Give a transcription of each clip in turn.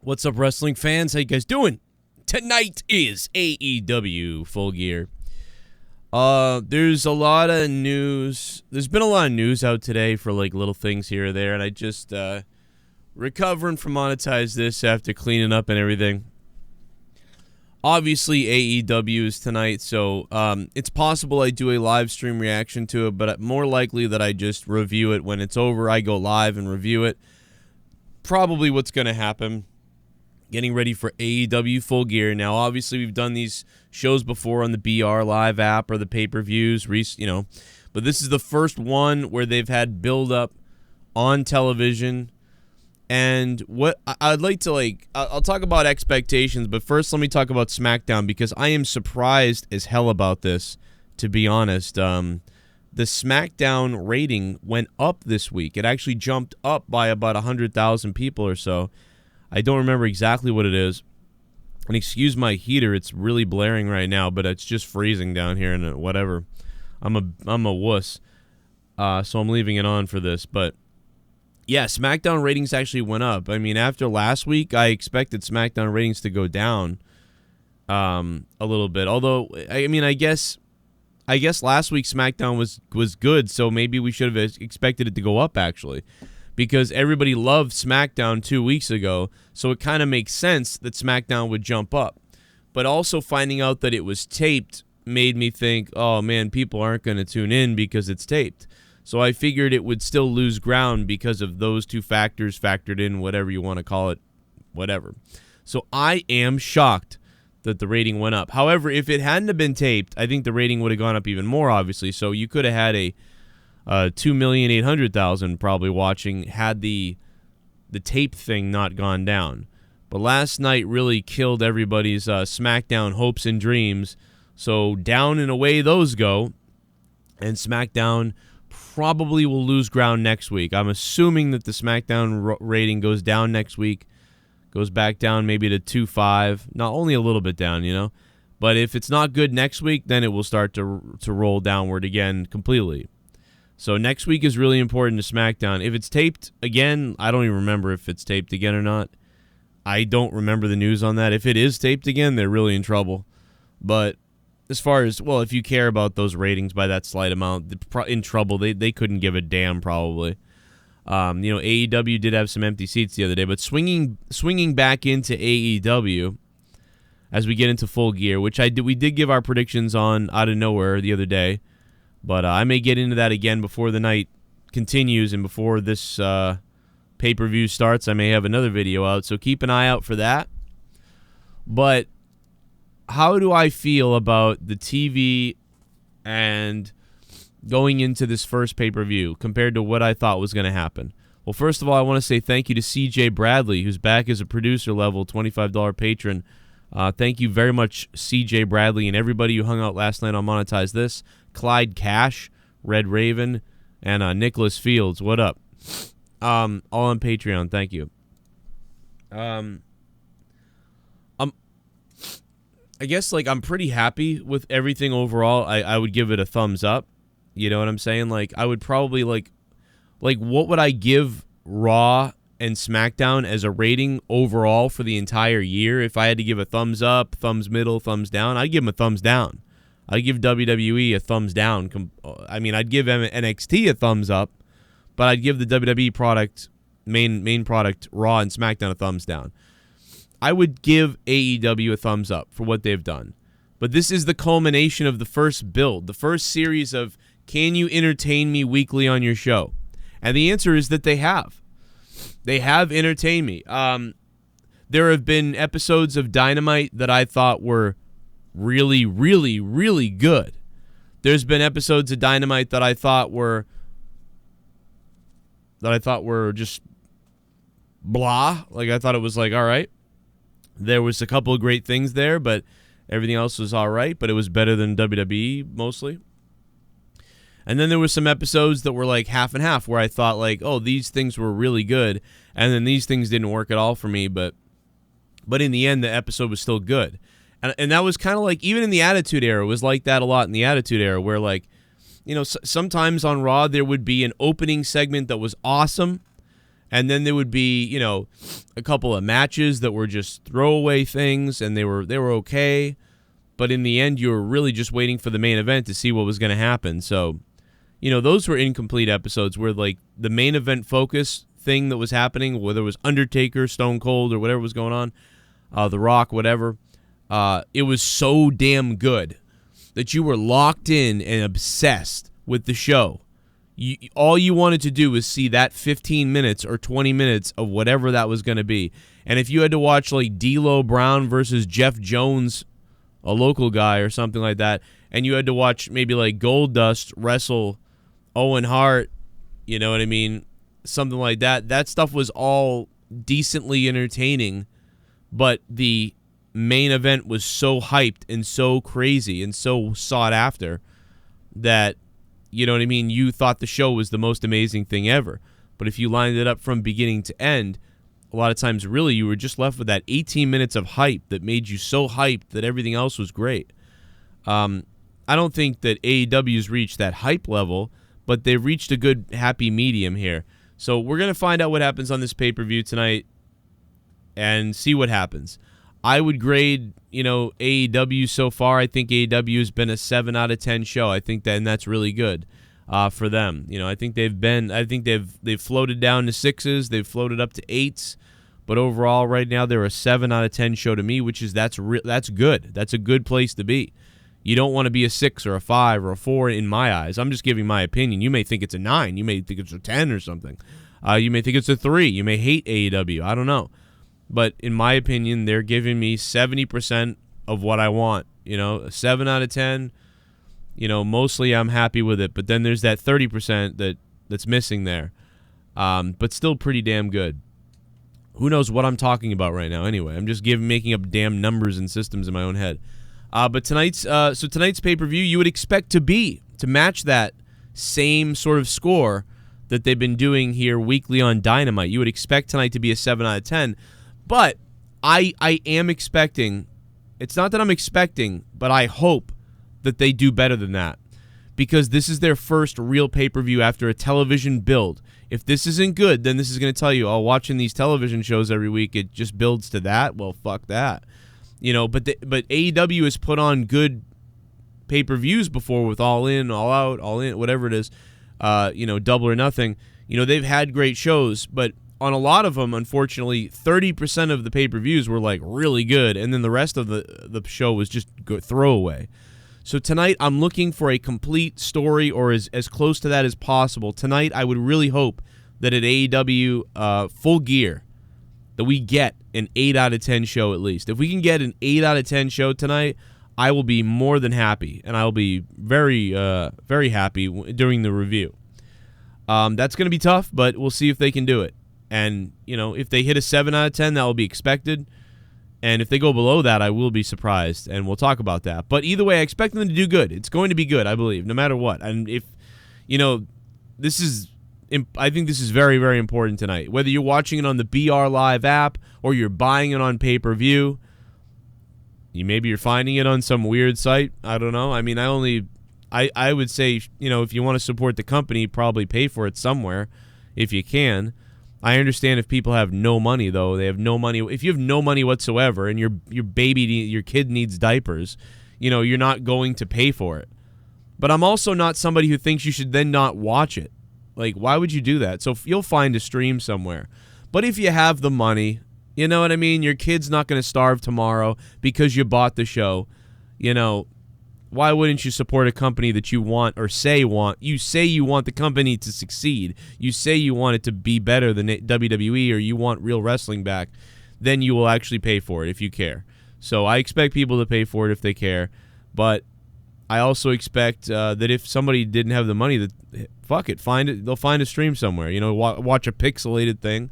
What's up, wrestling fans? How you guys doing? Tonight is AEW Full Gear. There's a lot of news. There's been a lot of news out today for like little things here or there, and I just recovering from monetize this after cleaning up and everything. Obviously, AEW is tonight, so it's possible I do a live stream reaction to it, but more likely that I just review it when it's over. I go live and review it. Probably what's going to happen. Getting ready for AEW Full Gear. Now, obviously, we've done these shows before on the BR Live app or the pay-per-views, but this is the first one where they've had build-up on television. And what I'd like to, I'll talk about expectations, but first let me talk about SmackDown, because I am surprised as hell about this, to be honest. The SmackDown rating went up this week. It actually jumped up by about 100,000 people or so. I don't remember exactly what it is. And excuse my heater, it's really blaring right now, but it's just freezing down here and whatever. I'm a wuss. So I'm leaving it on for this. But yeah, SmackDown ratings actually went up. I mean, after last week, I expected SmackDown ratings to go down a little bit. Although, I mean, I guess last week SmackDown was good, so maybe we should have expected it to go up actually. Because everybody loved SmackDown 2 weeks ago, so it kind of makes sense that SmackDown would jump up. But also finding out that it was taped made me think, oh man, people aren't going to tune in because it's taped. So I figured it would still lose ground because of those two factors factored in, whatever you want to call it, whatever. So I am shocked that the rating went up. However, if it hadn't have been taped, I think the rating would have gone up even more, obviously. So you could have had a 2,800,000 probably watching had the tape thing not gone down. But last night really killed everybody's SmackDown hopes and dreams. So down and away those go. And SmackDown probably will lose ground next week. I'm assuming that the SmackDown rating goes down next week. Goes back down maybe to 2.5. Not only a little bit down, But if it's not good next week, then it will start to roll downward again completely. So next week is really important to SmackDown. If it's taped again, I don't even remember if it's taped again or not. I don't remember the news on that. If it is taped again, they're really in trouble. But as far as, well, if you care about those ratings by that slight amount, in trouble. They couldn't give a damn probably. AEW did have some empty seats the other day, but swinging back into AEW as we get into Full Gear, which we did give our predictions on out of nowhere the other day. But I may get into that again before the night continues and before this pay-per-view starts. I may have another video out, so keep an eye out for that. But how do I feel about the TV and going into this first pay-per-view compared to what I thought was going to happen? Well, first of all, I want to say thank you to CJ Bradley, who's back as a producer-level $25 patron. Thank you very much, CJ Bradley, and everybody who hung out last night on Monetize This. Clyde Cash, Red Raven, and Nicholas Fields. What up? All on Patreon. Thank you. I guess I'm pretty happy with everything overall. I would give it a thumbs up. You know what I'm saying? I would probably what would I give Raw and SmackDown as a rating overall for the entire year? If I had to give a thumbs up, thumbs middle, thumbs down, I'd give them a thumbs down. I'd give WWE a thumbs down. I mean, I'd give NXT a thumbs up, but I'd give the WWE product, main product, Raw and SmackDown, a thumbs down. I would give AEW a thumbs up for what they've done. But this is the culmination of the first build, the first series of, can you entertain me weekly on your show? And the answer is that they have. They have entertained me. There have been episodes of Dynamite that I thought were really, really, really good. There's been episodes of Dynamite that I thought were just blah. I thought it was all right. There was a couple of great things there, but everything else was all right, but it was better than WWE mostly. And then there were some episodes that were half and half where I thought oh, these things were really good, and then these things didn't work at all for me, but in the end the episode was still good. And that was kind of even in the Attitude Era, it was like that a lot in the Attitude Era, where sometimes on Raw there would be an opening segment that was awesome, And then there would be, you know, a couple of matches that were just throwaway things, and they were okay. But in the end, you were really just waiting for the main event to see what was going to happen. So, you know, those were incomplete episodes where, like, the main event focus thing that was happening, whether it was Undertaker, Stone Cold, or whatever was going on, The Rock, whatever, it was so damn good that you were locked in and obsessed with the show. All you wanted to do was see that 15 minutes or 20 minutes of whatever that was going to be. And if you had to watch, like, D'Lo Brown versus Jeff Jones, a local guy or something like that, and you had to watch maybe, like, Goldust wrestle Owen Hart, you know what I mean, something like that, that stuff was all decently entertaining, but the main event was so hyped and so crazy and so sought after that, you know what I mean, you thought the show was the most amazing thing ever. But if you lined it up from beginning to end, a lot of times really you were just left with that 18 minutes of hype that made you so hyped that everything else was great. I don't think that AEW's reached that hype level, but they've reached a good happy medium here. So we're going to find out what happens on this pay-per-view tonight and see what happens. I would grade, you know, AEW so far. I think AEW has been a 7 out of 10 show. I think that, and that's really good for them. You know, I think they've floated down to 6s, they've floated up to 8s, but overall right now they're a 7 out of 10 show to me, which is that's good. That's a good place to be. You don't want to be a 6 or a 5 or a 4 in my eyes. I'm just giving my opinion. You may think it's a 9. You may think it's a 10 or something. You may think it's a 3. You may hate AEW. I don't know. But in my opinion, they're giving me 70% of what I want. You know, a 7 out of 10, you know, mostly I'm happy with it. But then there's that 30% that's missing there. But still pretty damn good. Who knows what I'm talking about right now anyway. I'm just making up damn numbers and systems in my own head. But tonight's pay-per-view, you would expect to match that same sort of score that they've been doing here weekly on Dynamite. You would expect tonight to be a 7 out of 10. But I am expecting, it's not that I'm expecting, but I hope that they do better than that. Because this is their first real pay-per-view after a television build. If this isn't good, then this is going to tell you, oh, watching these television shows every week, it just builds to that. Well, fuck that. You know, but AEW has put on good pay-per-views before with All In, All Out, All In, whatever it is, you know, Double or Nothing. You know, they've had great shows, but on a lot of them, unfortunately, 30% of the pay-per-views were, like, really good, and then the rest of the show was just throwaway. So tonight, I'm looking for a complete story or as close to that as possible. Tonight, I would really hope that at AEW Full Gear, that we get an 8 out of 10 show at least. If we can get an 8 out of 10 show tonight, I will be more than happy, and I'll be very, very happy during the review. That's going to be tough, but we'll see if they can do it. And, you know, if they hit a 7 out of 10, that will be expected. And if they go below that, I will be surprised, and we'll talk about that. But either way, I expect them to do good. It's going to be good, I believe, no matter what. And if, you know, I think this is very, very important tonight. Whether you're watching it on the BR Live app or you're buying it on pay-per-view, maybe you're finding it on some weird site. I don't know. I mean, I would say, you know, if you want to support the company, probably pay for it somewhere if you can. I understand if people have no money, though. They have no money. If you have no money whatsoever and your kid needs diapers, you know, you're not going to pay for it. But I'm also not somebody who thinks you should then not watch it. Like, why would you do that? So you'll find a stream somewhere. But if you have the money, you know what I mean? Your kid's not going to starve tomorrow because you bought the show. You know, why wouldn't you support a company that you want or you say you want the company to succeed. You say you want it to be better than WWE or you want real wrestling back. Then you will actually pay for it if you care. So I expect people to pay for it if they care. But I also expect that if somebody didn't have the money, that fuck it, they'll find a stream somewhere. You know, watch a pixelated thing.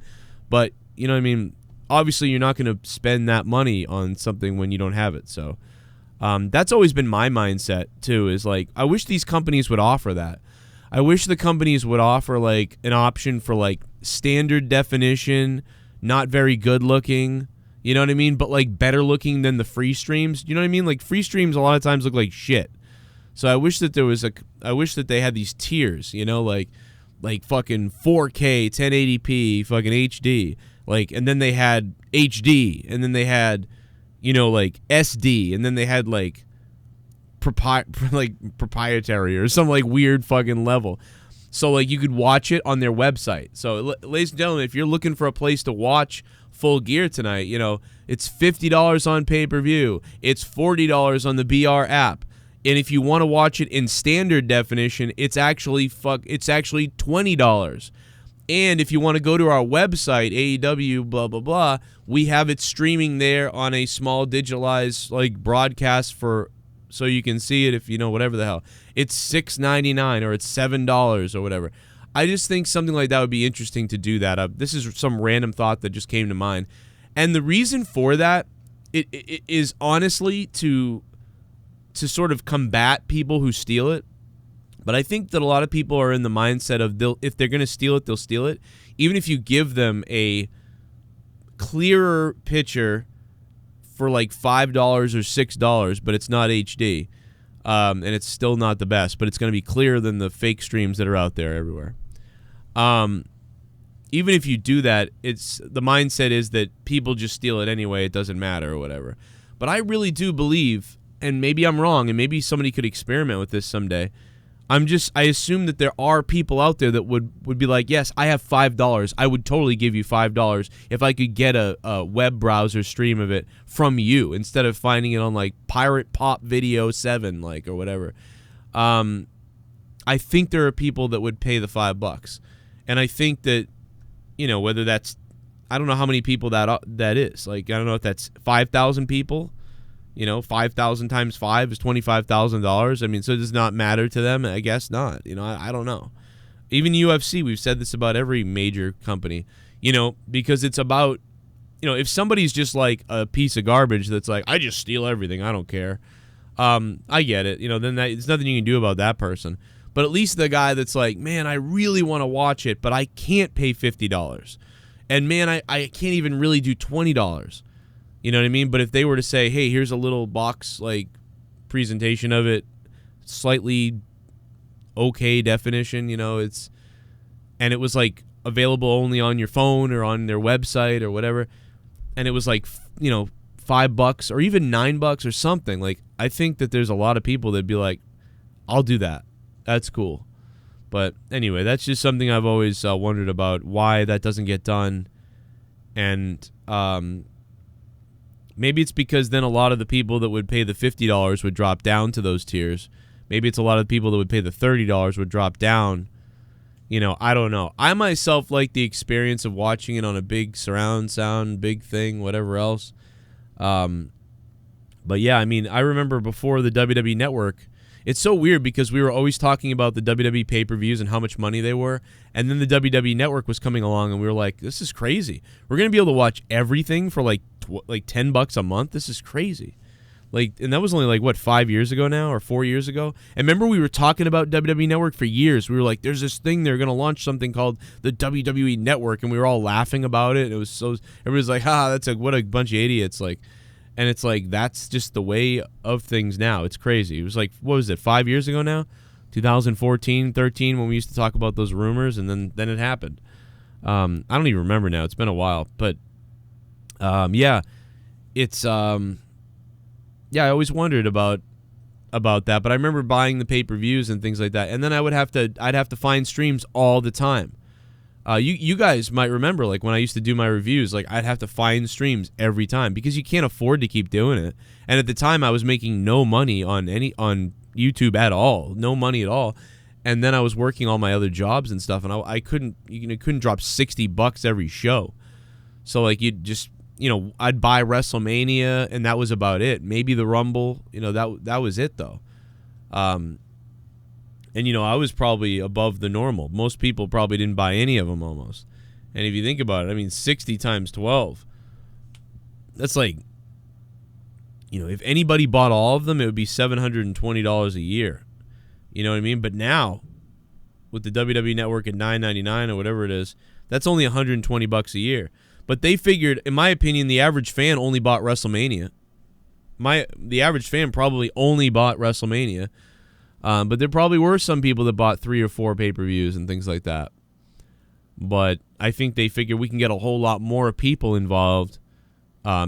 But, you know what I mean? Obviously, you're not going to spend that money on something when you don't have it. So that's always been my mindset, too, is like, I wish these companies would offer that. I wish the companies would offer, like, an option for, like, standard definition, not very good looking, you know what I mean? But, like, better looking than the free streams. You know what I mean? Like, free streams a lot of times look like shit. So I wish that they had these tiers, you know, like like fucking 4K, 1080p, fucking HD, like, and then they had HD, and then they had, you know, like SD, and then they had like proprietary or some like weird fucking level. So like you could watch it on their website. So ladies and gentlemen, if you're looking for a place to watch Full Gear tonight, you know, it's $50 on pay-per-view. It's $40 on the BR app. And if you want to watch it in standard definition, it's actually $20. And if you want to go to our website, AEW blah blah blah, we have it streaming there on a small digitalized like broadcast for, so you can see it if you know, whatever the hell. It's $6.99 or it's $7 or whatever. I just think something like that would be interesting to do that. This is some random thought that just came to mind. And the reason for that it is honestly to sort of combat people who steal it. But I think that a lot of people are in the mindset of if they're going to steal it, they'll steal it. Even if you give them a clearer picture for like $5 or $6, but it's not HD, and it's still not the best, but it's going to be clearer than the fake streams that are out there everywhere. Even if you do that, the mindset is that people just steal it anyway, it doesn't matter or whatever. But I really do believe, and maybe I'm wrong, and maybe somebody could experiment with this someday, I assume that there are people out there that would be like, yes, I have $5. I would totally give you $5 if I could get a web browser stream of it from you instead of finding it on like Pirate Pop Video 7, like, or whatever. I think there are people that would pay the $5. And I think that, you know, whether that's, I don't know how many people that is. Like, I don't know if that's 5,000 people. You know, 5,000 times 5 is $25,000. I mean, so it does not matter to them? I guess not. You know, I don't know. Even UFC, we've said this about every major company, you know, because it's about, you know, if somebody's just like a piece of garbage that's like, I just steal everything, I don't care. I get it. You know, then there's nothing you can do about that person. But at least the guy that's like, man, I really want to watch it, but I can't pay $50. And man, I can't even really do $20. You know what I mean? But if they were to say, hey, here's a little box like presentation of it, slightly okay definition, you know, and it was like available only on your phone or on their website or whatever, and it was like, you know, $5 or even $9 or something, like, I think that there's a lot of people that'd be like, I'll do that. That's cool. But anyway, that's just something I've always wondered about, why that doesn't get done. And maybe it's because then a lot of the people that would pay the $50 would drop down to those tiers. Maybe it's a lot of people that would pay the $30 would drop down. You know, I don't know. I myself like the experience of watching it on a big surround sound, big thing, whatever else. But yeah, I mean, I remember before the WWE Network, it's so weird because we were always talking about the WWE pay-per-views and how much money they were, and then the WWE Network was coming along, and we were like, this is crazy. We're going to be able to watch everything for like $10 a month? This is crazy. Like, and that was only like, what, 5 years ago now or 4 years ago? And remember we were talking about WWE Network for years. We were like, there's this thing, they're going to launch something called the WWE Network, and we were all laughing about it. And it was so, everybody's like, what a bunch of idiots. Like, and it's like, that's just the way of things now. It's crazy. It was like, what was it, 5 years ago now? 2014, 13, when we used to talk about those rumors, and then it happened. I don't even remember now. It's been a while. But, yeah, it's, yeah, I always wondered about that. But I remember buying the pay-per-views and things like that. And then I'd have to find streams all the time. You guys might remember, like, when I used to do my reviews, like, I'd have to find streams every time because you can't afford to keep doing it. And at the time, I was making no money on YouTube at all, no money at all. And then I was working all my other jobs and stuff, and I couldn't drop $60 every show. So, like, you'd just, you know, I'd buy WrestleMania, and that was about it. Maybe the Rumble, you know, that was it, though. And, you know, I was probably above the normal. Most people probably didn't buy any of them almost. And if you think about it, I mean, 60 times 12, that's like, you know, if anybody bought all of them, it would be $720 a year. You know what I mean? But now, with the WWE Network at $9.99 or whatever it is, that's only $120 a year. But they figured, in my opinion, the average fan only bought WrestleMania. The average fan probably only bought WrestleMania. But there probably were some people that bought 3 or 4 pay-per-views and things like that. But I think they figure we can get a whole lot more people involved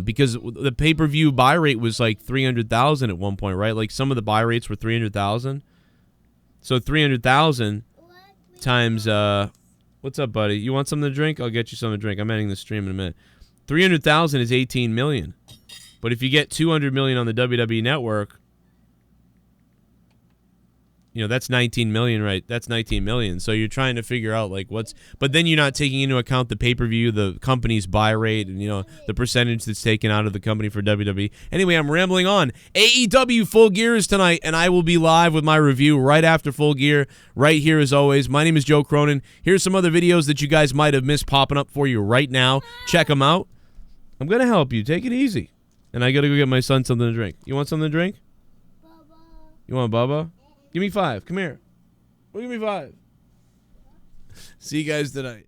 because the pay-per-view buy rate was like 300,000 at one point, right? Like some of the buy rates were 300,000. So 300,000 times, what's up, buddy? You want something to drink? I'll get you something to drink. I'm ending the stream in a minute. 300,000 is 18 million. But if you get 200 million on the WWE Network, you know, that's 19 million, right? That's 19 million. So you're trying to figure out like what's, but then you're not taking into account the pay-per-view, the company's buy rate, and, you know, the percentage that's taken out of the company for WWE. Anyway, I'm rambling on. AEW Full Gear is tonight, and I will be live with my review right after Full Gear, right here as always. My name is Joe Cronin. Here's some other videos that you guys might have missed popping up for you right now. Check them out. I'm going to help you. Take it easy. And I got to go get my son something to drink. You want something to drink? Bubba. You want Bubba? Give me 5. Come here. Give me 5. See you guys tonight.